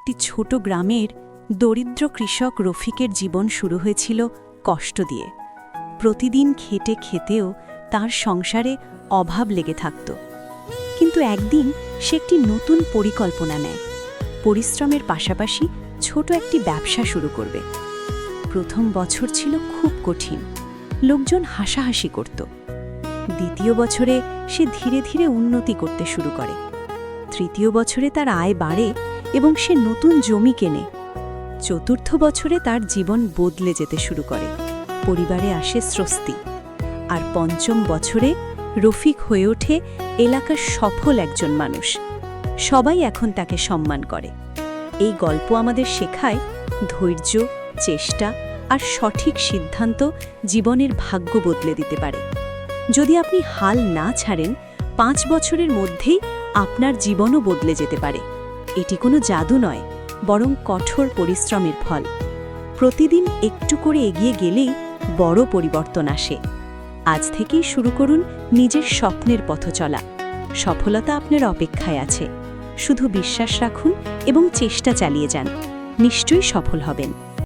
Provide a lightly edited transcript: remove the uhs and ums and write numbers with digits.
একটি ছোট গ্রামের দরিদ্র কৃষক রফিকের জীবন শুরু হয়েছিল কষ্ট দিয়ে। প্রতিদিন খেটে খেতেও তার সংসারে অভাব লেগে থাকত। কিন্তু একদিন সে একটি নতুন পরিকল্পনা নেয়। পরিশ্রমের পাশাপাশি ছোট একটি ব্যবসা শুরু করবে। প্রথম বছর ছিল খুব কঠিন, লোকজন হাসাহাসি করত। দ্বিতীয় বছরে সে ধীরে ধীরে উন্নতি করতে শুরু করে। তৃতীয় বছরে তার আয় বাড়ে এবং সে নতুন জমি কেনে। চতুর্থ বছরে তার জীবন বদলে যেতে শুরু করে, পরিবারে আসে স্বস্তি। আর পঞ্চম বছরে রফিক হয়ে ওঠে এলাকার সফল একজন মানুষ। সবাই এখন তাকে সম্মান করে। এই গল্প আমাদের শেখায় ধৈর্য, চেষ্টা আর সঠিক সিদ্ধান্ত জীবনের ভাগ্য বদলে দিতে পারে। যদি আপনি হাল না ছাড়েন, 5 বছরের মধ্যেই আপনার জীবনও বদলে যেতে পারে। এটি কোনো জাদু নয়, বরং কঠোর পরিশ্রমের ফল। প্রতিদিন একটু করে এগিয়ে গেলেই বড় পরিবর্তন আসে। আজ থেকেই শুরু করুন নিজের স্বপ্নের পথ চলা। সফলতা আপনার অপেক্ষায় আছে। শুধু বিশ্বাস রাখুন এবং চেষ্টা চালিয়ে যান। নিশ্চয়ই সফল হবেন।